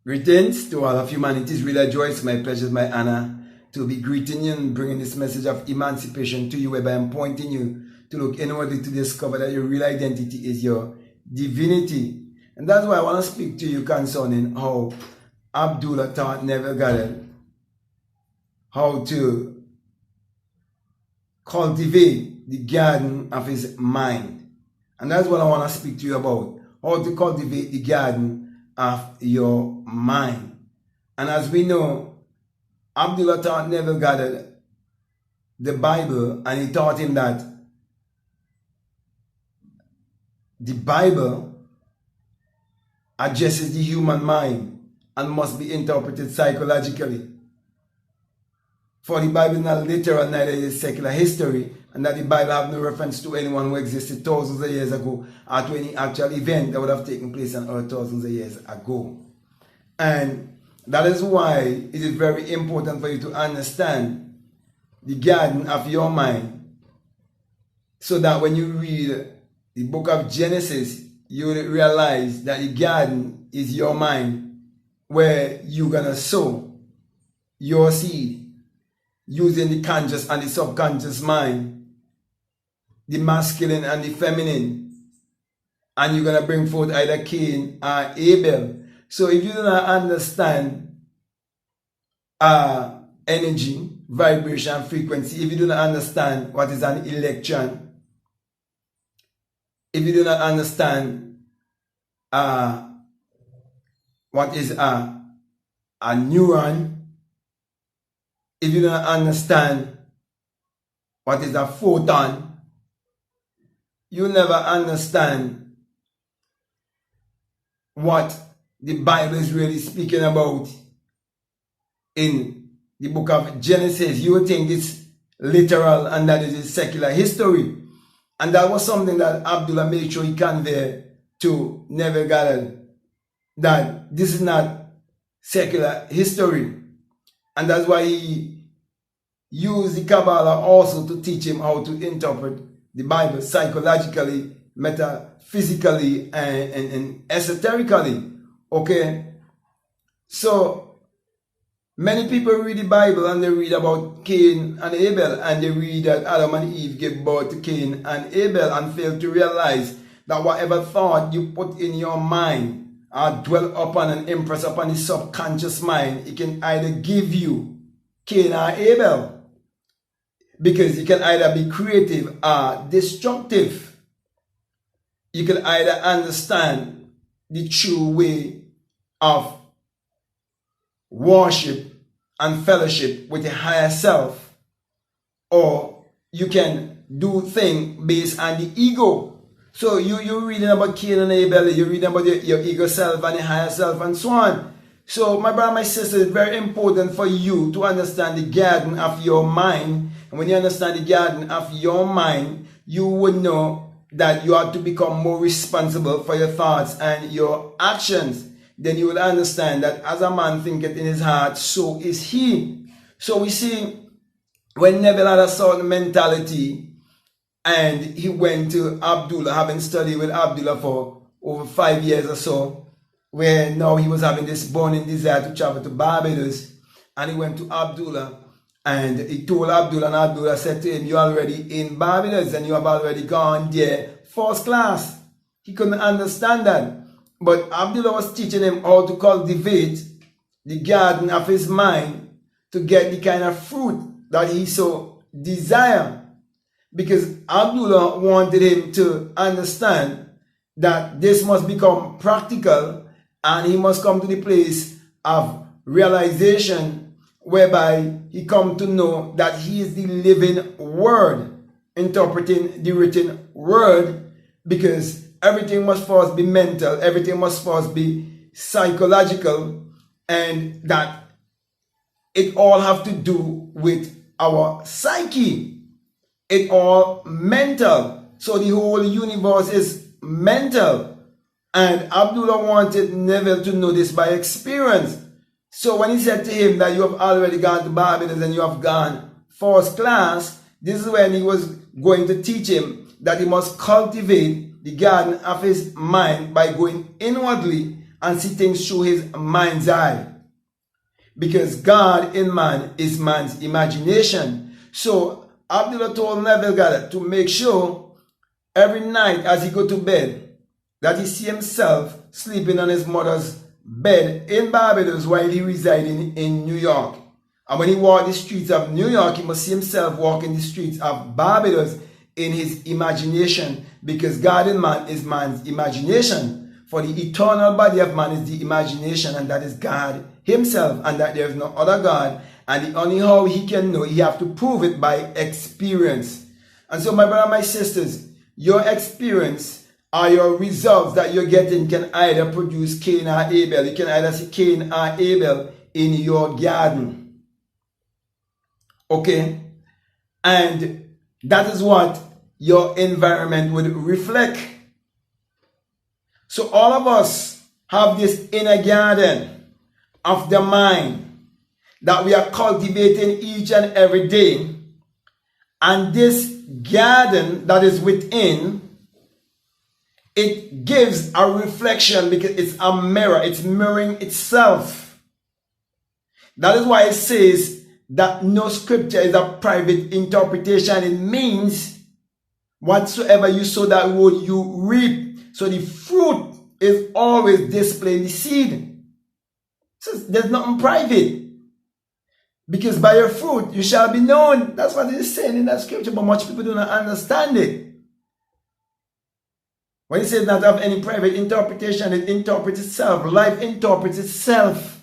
Greetings to all of humanity. It is really a joy, it's my pleasure, it's my honor to be greeting you and bringing this message of emancipation to you, whereby I'm pointing you to look inwardly to discover that your real identity is your divinity. And that's why I want to speak to you concerning how Abdullah taught Neville Goddard how to cultivate the garden of his mind. And that's what I want to speak to you about, how to cultivate the garden of your mind. And as we know, Abdullah taught Neville Goddard the Bible, and he taught him that the Bible addresses the human mind and must be interpreted psychologically. For the Bible is not literal, neither is it secular history, and that the Bible have no reference to anyone who existed thousands of years ago or to any actual event that would have taken place on earth thousands of years ago. And that is why it is very important for you to understand the garden of your mind, so that when you read the book of Genesis, you will realize that the garden is your mind, where you're going to sow your seed using the conscious and the subconscious mind, the masculine and the feminine, and you're going to bring forth either Cain or Abel. So if you do not understand energy, vibration, frequency, if you do not understand what is an electron, if you do not understand what is a neuron, if you do not understand what is a photon, you never understand what the Bible is really speaking about in the book of Genesis. You would think it's literal and that it is secular history. And that was something that Abdullah made sure he conveyed to Neville Goddard, that this is not secular history. And that's why he used the Kabbalah also to teach him how to interpret the Bible psychologically, metaphysically, and esoterically. Okay? So, many people read the Bible and they read about Cain and Abel, and they read that Adam and Eve gave birth to Cain and Abel, and fail to realize that whatever thought you put in your mind or dwell upon and impress upon the subconscious mind, it can either give you Cain or Abel. Because you can either be creative or destructive. You can either understand the true way of worship and fellowship with the higher self, or you can do things based on the ego. So you're reading about Cain and Abel, you're reading about your ego self and the higher self and so on. So my brother, my sister, it's very important for you to understand the garden of your mind. And when you understand the garden of your mind, you will know that you have to become more responsible for your thoughts and your actions. Then you will understand that as a man thinketh in his heart, so is he. So we see when Neville had a certain mentality and he went to Abdullah, having studied with Abdullah for over 5 years or so, where now he was having this burning desire to travel to Barbados, and he went to Abdullah. And he told Abdullah, and Abdullah said to him, "You're already in Barbados and you have already gone there first class." He couldn't understand that. But Abdullah was teaching him how to cultivate the garden of his mind to get the kind of fruit that he so desired. Because Abdullah wanted him to understand that this must become practical, and he must come to the place of realization whereby he come to know that he is the living word, interpreting the written word, because everything must first be mental, everything must first be psychological, and that it all have to do with our psyche. It all mental. So the whole universe is mental. And Abdullah wanted Neville to know this by experience. So when he said to him that you have already gone to Barbados and you have gone first class, this is when he was going to teach him that he must cultivate the garden of his mind by going inwardly and see things through his mind's eye. Because God in man is man's imagination. So Abdullah told Neville Goddard to make sure every night as he go to bed that he see himself sleeping on his mother's bed in Barbados while he residing in New York. And when he walk the streets of New York, he must see himself walking the streets of Barbados in his imagination, because God in man is man's imagination. For the eternal body of man is the imagination, and that is God himself, and that there is no other God. And the only how he can know, he have to prove it by experience. And so my brother, my sisters, your experience or your results that you're getting can either produce Cain or Abel. You can either see Cain or Abel in your garden. Okay? And that is what your environment would reflect. So all of us have this inner garden of the mind that we are cultivating each and every day. And this garden that is within, it gives a reflection because it's a mirror. It's mirroring itself. That is why it says that no scripture is a private interpretation. It means whatsoever you sow, that would you reap. So the fruit is always displaying the seed. So there's nothing private. Because by your fruit you shall be known. That's what it is saying in that scripture, but much people do not understand it. When it says not have any private interpretation, it interprets itself. Life interprets itself.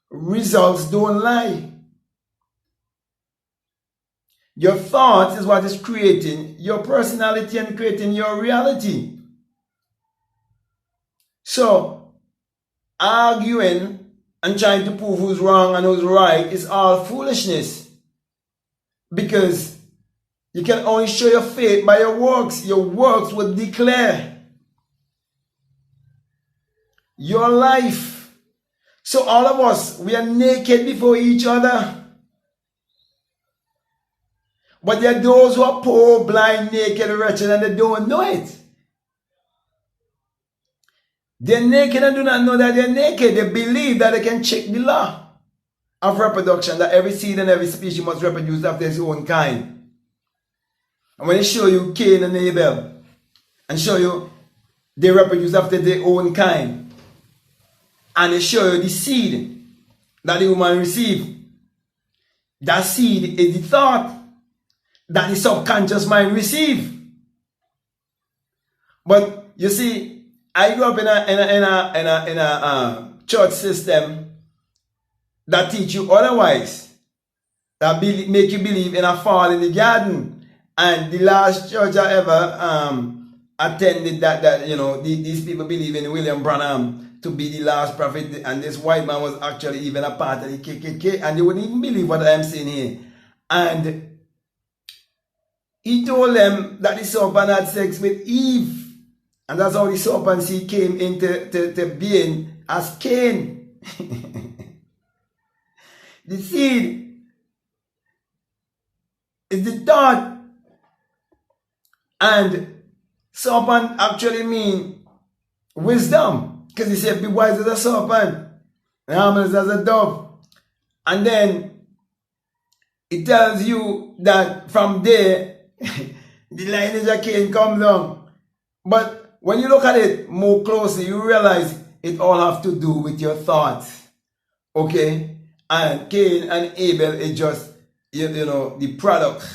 Results don't lie. Your thoughts is what is creating your personality and creating your reality. So, arguing and trying to prove who's wrong and who's right is all foolishness. Because you can only show your faith by your works. Your works will declare your life. So all of us, we are naked before each other. But there are those who are poor, blind, naked, wretched, and they don't know it. They're naked and do not know that they're naked. They believe that they can check the law of reproduction, that every seed and every species must reproduce after its own kind. And when they show you Cain and Abel, and show you they reproduce after their own kind, and they show you the seed that the woman received, that seed is the thought that the subconscious mind receive. But you see, I grew up in a church system that teach you otherwise, that make you believe in a fall in the garden. And the last church I ever attended, that you know, these people believe in William Branham to be the last prophet, and this white man was actually even a part of the KKK, and they wouldn't even believe what I am saying here. And he told them that the serpent had sex with Eve. And that's how the serpent seed came into being as Cain. The seed is the thought. And serpent actually means wisdom. Because he said, be wise as a serpent and harmless as a dove. And then it tells you that from there, the lineage of Cain comes down. But when you look at it more closely, you realize it all have to do with your thoughts. Okay? And Cain and Abel is just, you know, the product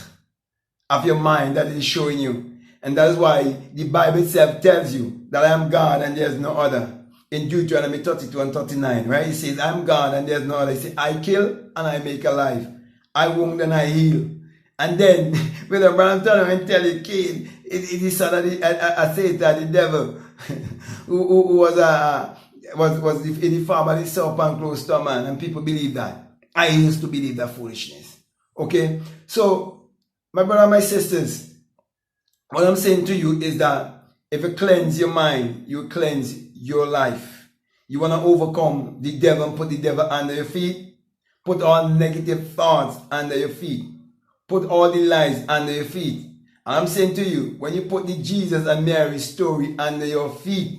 of your mind that is showing you. And that is why the Bible itself tells you that I am God and there's no other. In Deuteronomy 32 and 39, right? It says, I am God and there's no other. It says, I kill and I make alive. I wound and I heal. And then, with a brand and tell you, Cain, it is son of a Satan, the devil, who was the farm of the serpent close to a man, and people believe that. I used to believe that foolishness. Okay? So, my brother and my sisters, what I'm saying to you is that if you cleanse your mind, you cleanse your life. You want to overcome the devil and put the devil under your feet? Put all negative thoughts under your feet. Put all the lies under your feet. And I'm saying to you, when you put the Jesus and Mary story under your feet,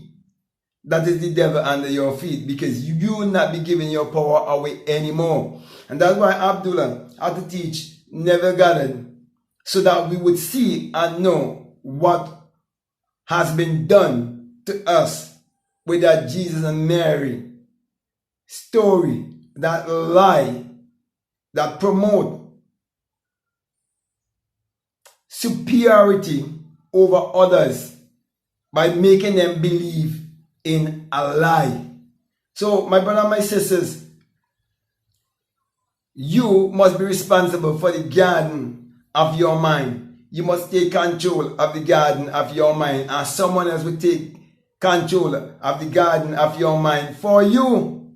that is the devil under your feet, because you will not be giving your power away anymore. And that's why Abdullah had to teach Neville Goddard, so that we would see and know what has been done to us with that Jesus and Mary story, that lie that promote superiority over others by making them believe in a lie. So my brother and my sisters, you must be responsible for the garden of your mind. You must take control of the garden of your mind, and someone else will take control of the garden of your mind for you.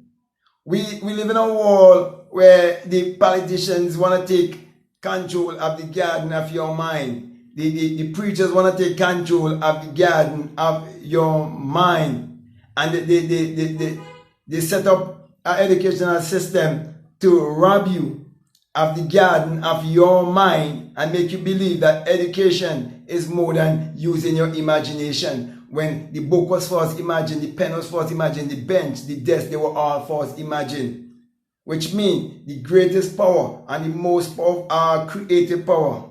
We live in a world where the politicians want to take control of the garden of your mind. The preachers want to take control of the garden of your mind. And they set up an educational system to rob you of the garden of your mind and make you believe that education is more than using your imagination. When the book was first imagined, the pen was first imagined, the bench, the desk, they were all first imagined. Which means the greatest power and the most creative power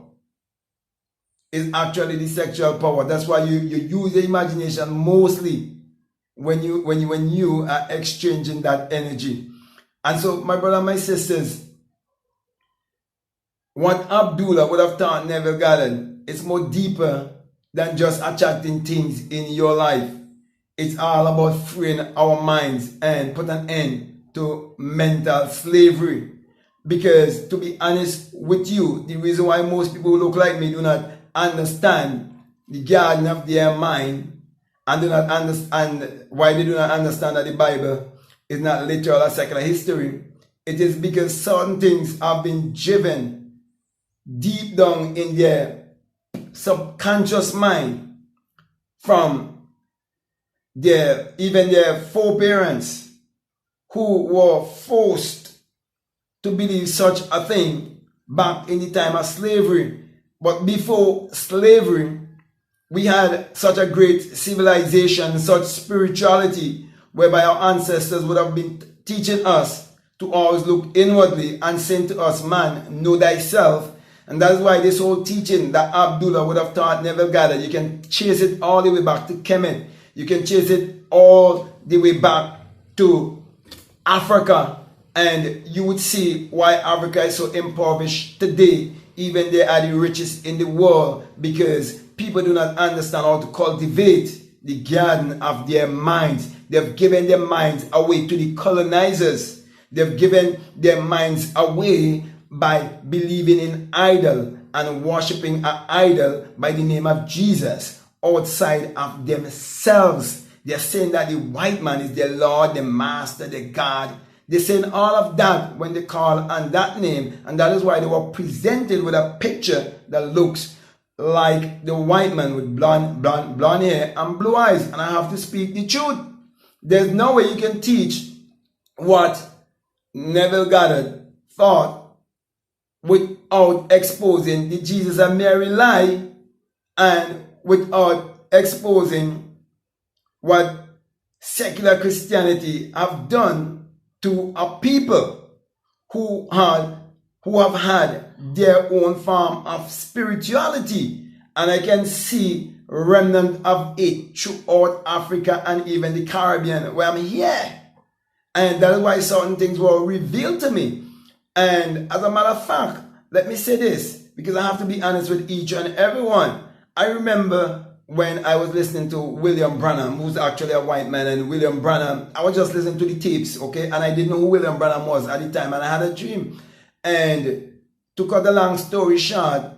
is actually the sexual power. That's why you use the imagination mostly when you are exchanging that energy. And so, my brother and my sisters, what Abdullah would have taught Neville Goddard is more deeper than just attracting things in your life. It's all about freeing our minds and put an end to mental slavery. Because to be honest with you, the reason why most people who look like me do not understand the garden of their mind, and do not understand why they do not understand that the Bible is not literal or secular history, it is because certain things have been driven deep down in their subconscious mind from even their foreparents, who were forced to believe such a thing back in the time of slavery. But before slavery, we had such a great civilization, such spirituality, whereby our ancestors would have been teaching us to always look inwardly and saying to us, man, know thyself. And that's why this whole teaching that Abdullah would have taught Neville Goddard, you can chase it all the way back to Kemet. You can chase it all the way back to Africa, and you would see why Africa is so impoverished today. Even they are the richest in the world, because people do not understand how to cultivate the garden of their minds. They've given their minds away to the colonizers. They've given their minds away by believing in idol and worshiping an idol by the name of Jesus outside of themselves. They're saying that the white man is their Lord, their master, their God. They're saying all of that when they call on that name, and that is why they were presented with a picture that looks like the white man with blonde hair and blue eyes. And I have to speak the truth. There's no way you can teach what Neville Goddard thought without exposing the Jesus and Mary lie, and without exposing what secular Christianity have done to a people who have had their own form of spirituality. And I can see remnant of it throughout Africa and even the Caribbean, where I'm here. And that is why certain things were revealed to me. And as a matter of fact, let me say this, because I have to be honest with each and everyone. I remember when I was listening to William Branham, who's actually a white man, and William Branham, I was just listening to the tapes, okay? And I didn't know who William Branham was at the time, and I had a dream. And to cut the long story short,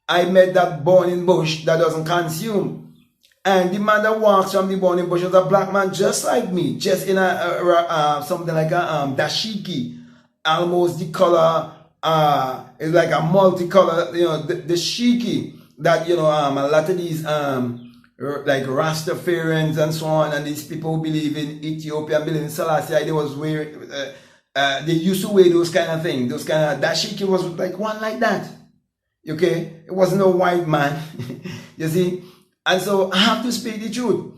I met that burning bush that doesn't consume. And the man that walks from the burning bush was a black man just like me, just in something like a dashiki, almost the color, it's like a multicolor, the shiki that, a lot of these, like Rastafarians and so on, and these people who believe in Ethiopia, believe in Selassie, they used to wear those kind of things, that shiki was like one like that, okay? It wasn't a white man, you see? And so I have to speak the truth.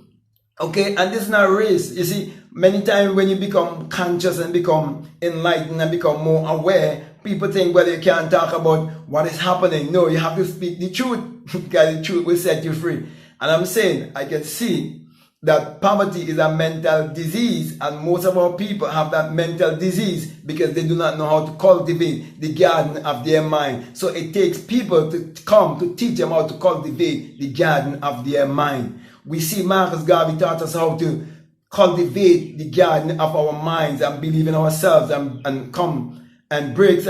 Okay, and this is not race. You see, many times when you become conscious and become enlightened and become more aware, people think, well, you can't talk about what is happening. No, you have to speak the truth because the truth will set you free. And I'm saying, I can see that poverty is a mental disease, and most of our people have that mental disease because they do not know how to cultivate the garden of their mind. So it takes people to come to teach them how to cultivate the garden of their mind. We see Marcus Garvey taught us how to cultivate the garden of our minds and believe in ourselves and come and break,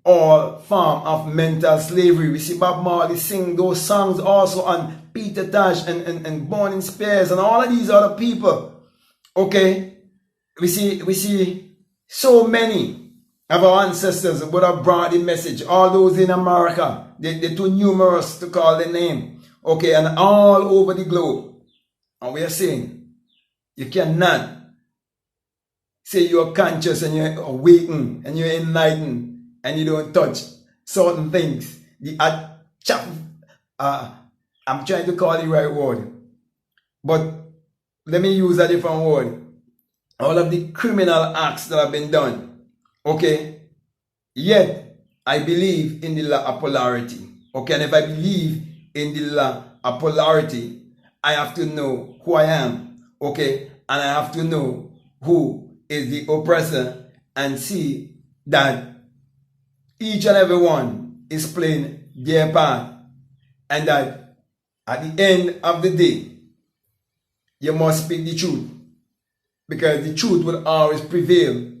all form of mental slavery. We see Bob Marley sing those songs also on Peter Tosh and Bonnie Spears and all of these other people. Okay, we see so many of our ancestors would have brought the message. All those in America, they're too numerous to call their name. Okay, and all over the globe. And we are saying, you cannot say you're conscious and you're awakened and you're enlightened and you don't touch certain things. I'm trying to call the right word, but let me use a different word. All of the criminal acts that have been done, okay? Yet, I believe in the law of polarity, okay? And if I believe in the law of polarity, I have to know who I am, okay? And I have to know who is the oppressor and see that each and every one is playing their part, and that at the end of the day, you must speak the truth, because the truth will always prevail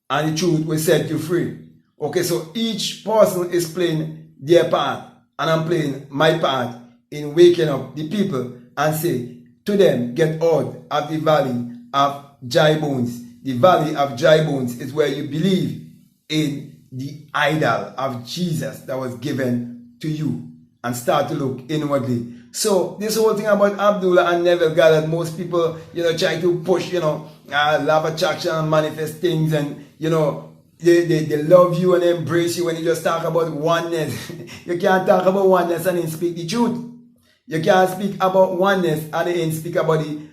and the truth will set you free. Okay, so each person is playing their part, and I'm playing my part in waking up the people and say to them, get out of the valley of dry bones. The valley of dry bones is where you believe in the idol of Jesus that was given to you, and start to look inwardly. So this whole thing about Abdullah and Neville Goddard, most people, try to push, law of attraction and manifest things, and, they love you and embrace you when you just talk about oneness. You can't talk about oneness and then speak the truth. You can't speak about oneness and then speak about the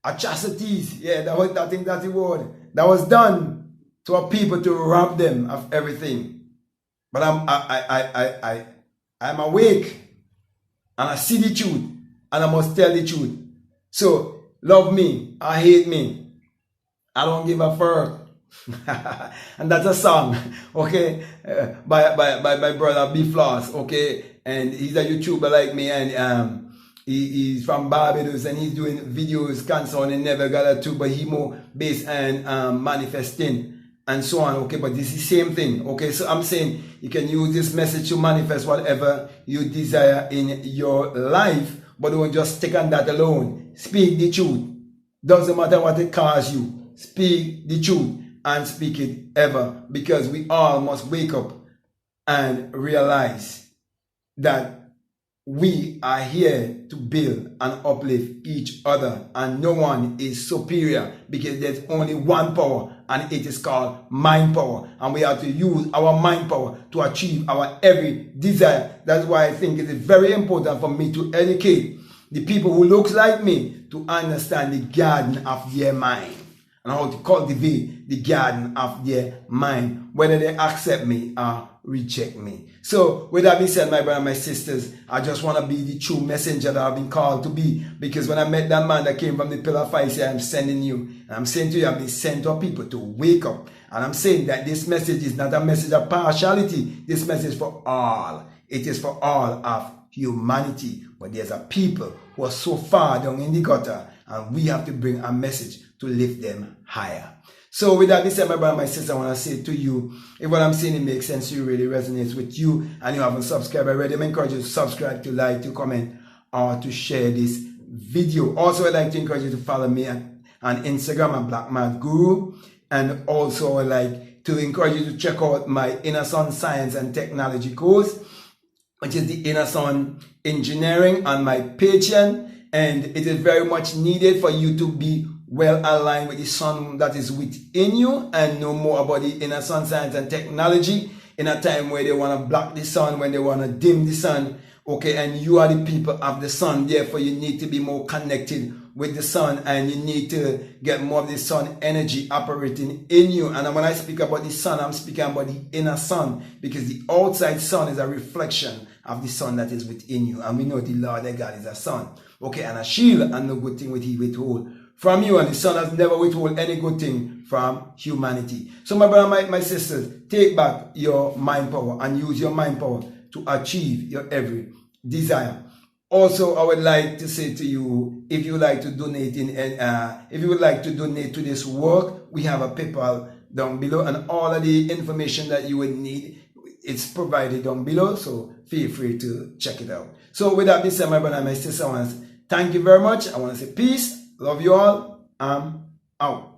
atrocities. Yeah, I think that's the word. That was done to our people to rob them of everything. But I'm awake, and I see the truth, and I must tell the truth. So love me or hate me, I don't give a fuck. And that's a song, okay, by my brother B Floss, okay, and he's a YouTuber like me, and he's from Barbados, and he's doing videos concerning Neville Goddard too, but he more based on manifesting and so on, okay, but this is the same thing, okay. So I'm saying you can use this message to manifest whatever you desire in your life, but don't just stick on that alone. Speak the truth. Doesn't matter what it costs you. Speak the truth and speak it ever, because we all must wake up and realize that we are here to build and uplift each other, and no one is superior, because there's only one power, and it is called mind power, and we have to use our mind power to achieve our every desire. That's why I think it is very important for me to educate the people who look like me to understand the garden of their mind and how to cultivate the garden of their mind, whether they accept me or reject me. So with that being said, my brother and my sisters, I just want to be the true messenger that I've been called to be, because when I met that man that came from the pillar of fire, he said, I'm sending you, and I'm saying to you, I've been sent to people to wake up. And I'm saying that this message is not a message of partiality. This message is for all. It is for all of humanity. But there's a people who are so far down in the gutter, and we have to bring a message to lift them higher. So with that being said, my brother, my sister, I want to say to you, if what I'm saying, it makes sense to you, really resonates with you, and you haven't subscribed already, I encourage you to subscribe, to like, to comment, or to share this video. Also, I'd like to encourage you to follow me on Instagram at Black Math Guru, and also I'd like to encourage you to check out my Inner Sun Science and Technology course, which is the Inner Sun Engineering, on my Patreon, and it is very much needed for you to be well aligned with the sun that is within you and know more about the inner sun science and technology in a time where they want to block the sun, when they want to dim the sun, Okay, and you are the people of the sun. Therefore, you need to be more connected with the sun, and you need to get more of the sun energy operating in you. And when I speak about the sun, I'm speaking about the inner sun, because the outside sun is a reflection of the sun that is within you. And we know the Lord thy God is a sun. Okay, and a shield, and no good thing will he withhold from you. And the sun has never withhold any good thing from humanity. So my brother, my sisters, take back your mind power and use your mind power to achieve your every desire. Also, I would like to say to you, if you would like to donate if you would like to donate to this work, we have a PayPal down below, and all of the information that you would need, it's provided down below. So feel free to check it out. So with that being said, my brother and my sister, I want to say thank you very much. I want to say peace. Love you all. I'm out.